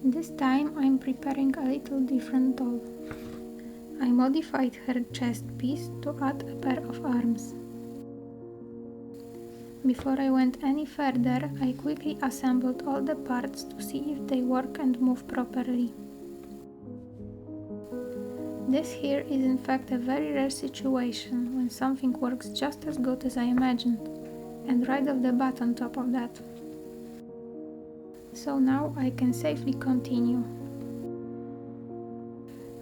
This time I'm preparing a little different doll. I modified her chest piece to add a pair of arms. Before I went any further, I quickly assembled all the parts to see if they work and move properly. This here is in fact a very rare situation when something works just as good as I imagined, and right off the bat on top of that. So now I can safely continue.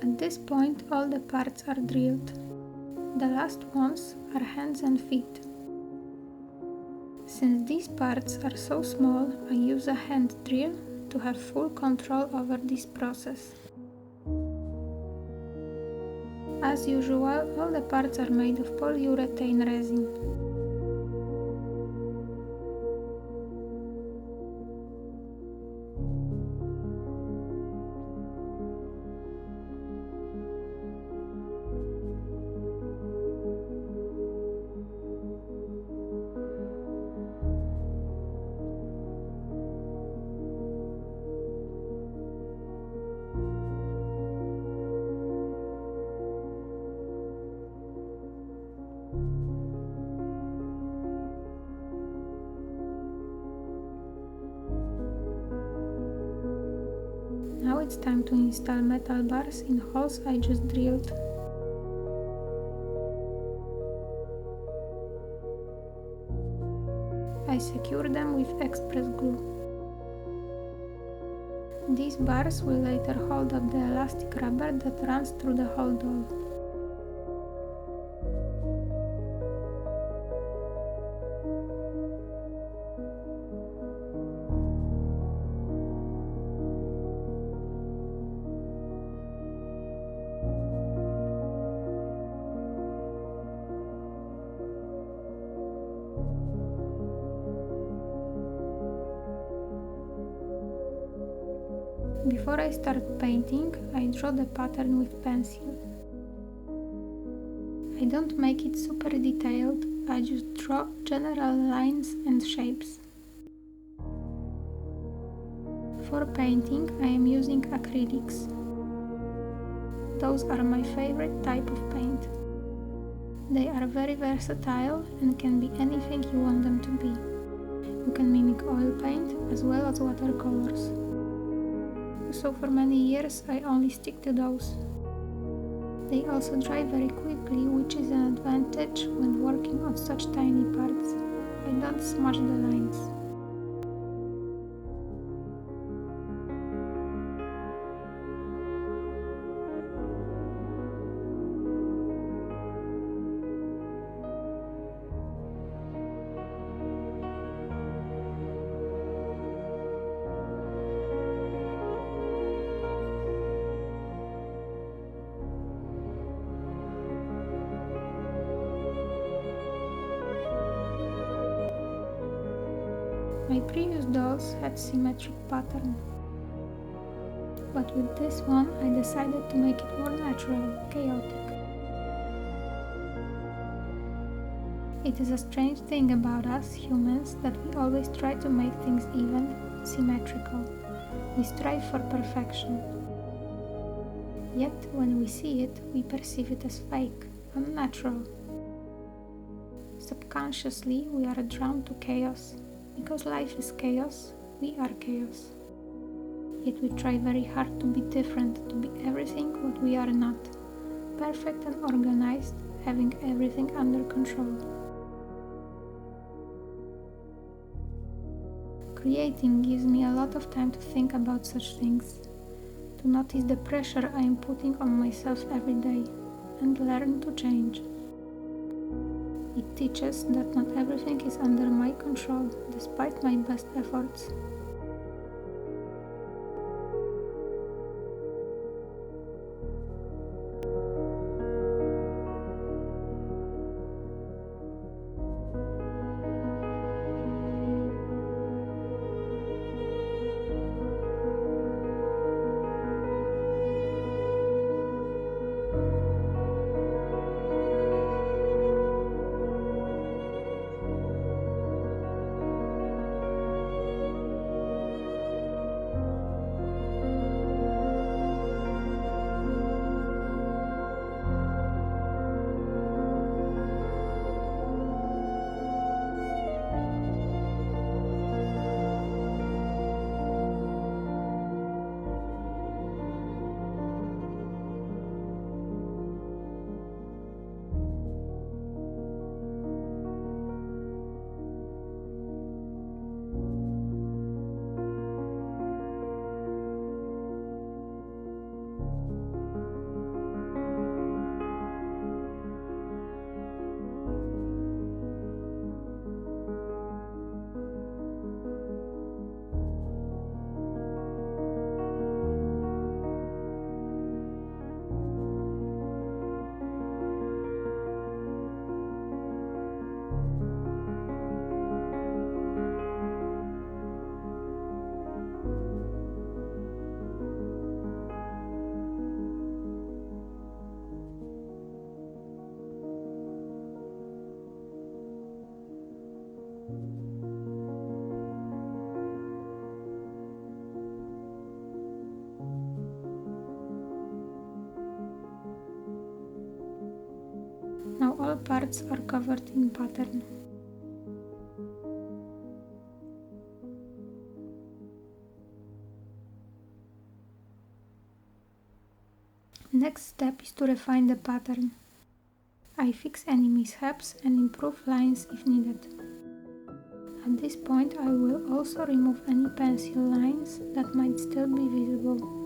At this point all the parts are drilled. The last ones are hands and feet. Since these parts are so small, I use a hand drill to have full control over this process. As usual, all the parts are made of polyurethane resin. Now it's time to install metal bars in holes I just drilled. I secure them with express glue. These bars will later hold up the elastic rubber that runs through the whole doll. Before I start painting, I draw the pattern with pencil. I don't make it super detailed, I just draw general lines and shapes. For painting, I am using acrylics. Those are my favorite type of paint. They are very versatile and can be anything you want them to be. You can mimic oil paint as well as watercolors. So for many years I only stick to those. They also dry very quickly, which is an advantage when working on such tiny parts. I don't smudge the lines. My previous dolls had symmetric pattern, but with this one I decided to make it more natural, chaotic. It is a strange thing about us humans that we always try to make things even, symmetrical. We strive for perfection. Yet when we see it, we perceive it as fake, unnatural. Subconsciously we are drawn to chaos. Because life is chaos, we are chaos. Yet we try very hard to be different, to be everything what we are not. Perfect and organized, having everything under control. Creating gives me a lot of time to think about such things, to notice the pressure I am putting on myself every day, and learn to change. It teaches that not everything is under my control, despite my best efforts. Now all parts are covered in pattern. Next step is to refine the pattern. I fix any mishaps and improve lines if needed. At this point I will also remove any pencil lines that might still be visible.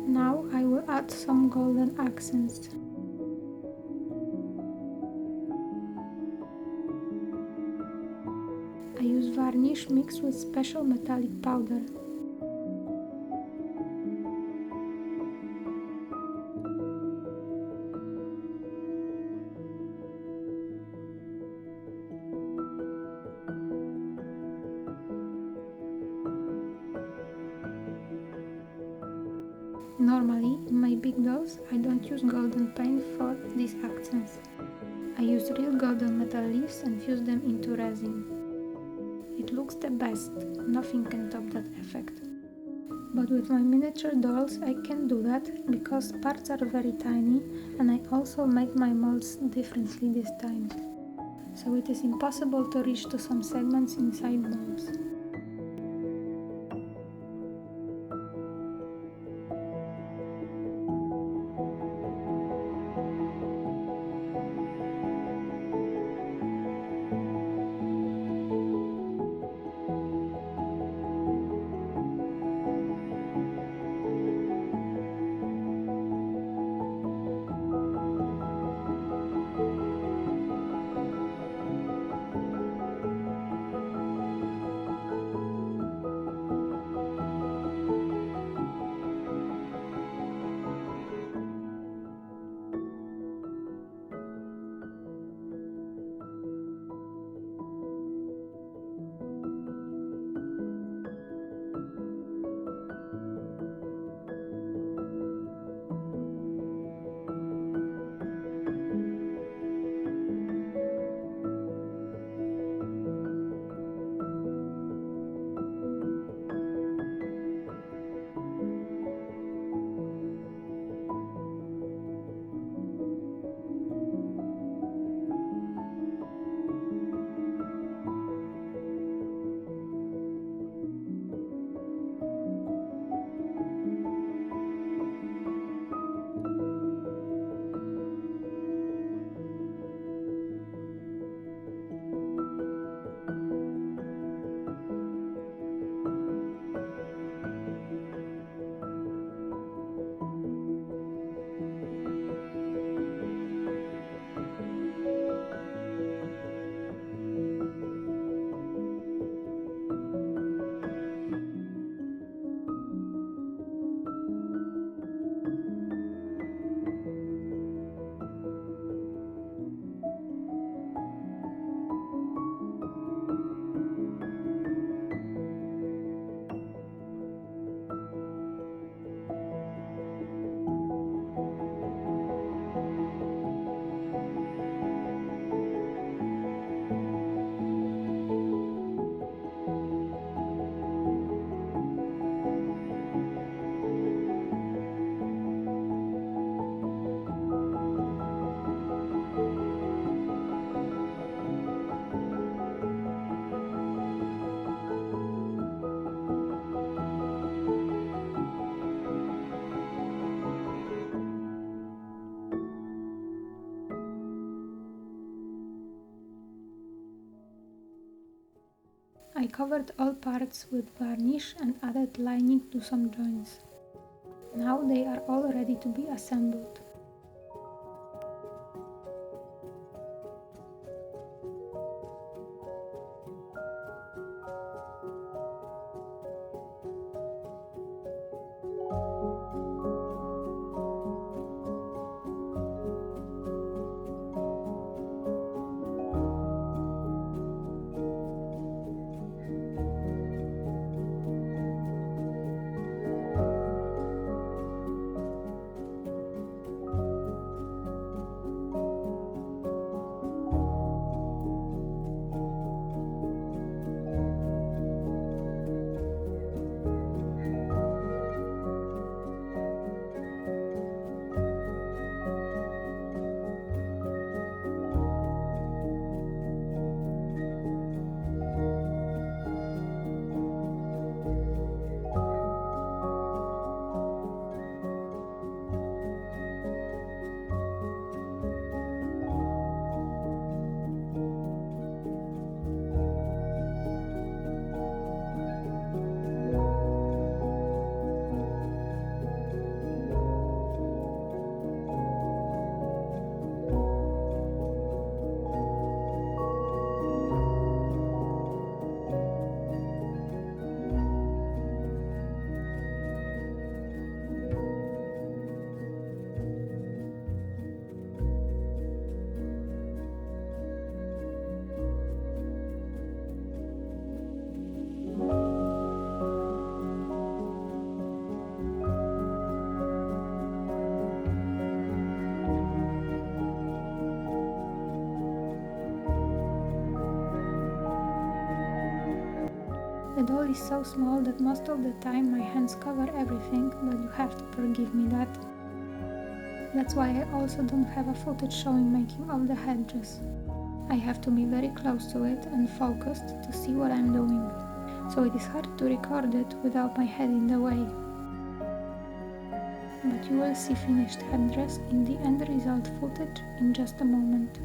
Now I will add some golden accents. I use varnish mixed with special metallic powder. Normally, in my big dolls, I don't use golden paint for these accents. I use real golden metal leaves and fuse them into resin. It looks the best, nothing can top that effect. But with my miniature dolls I can do that because parts are very tiny and I also make my molds differently this time. So it is impossible to reach to some segments inside molds. I covered all parts with varnish and added lining to some joints. Now they are all ready to be assembled. doll is so small that most of the time my hands cover everything, but you have to forgive me that. That's why I also don't have a footage showing making of the headdress. I have to be very close to it and focused to see what I'm doing, so it is hard to record it without my head in the way. But you will see finished headdress in the end result footage in just a moment.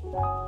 Bye.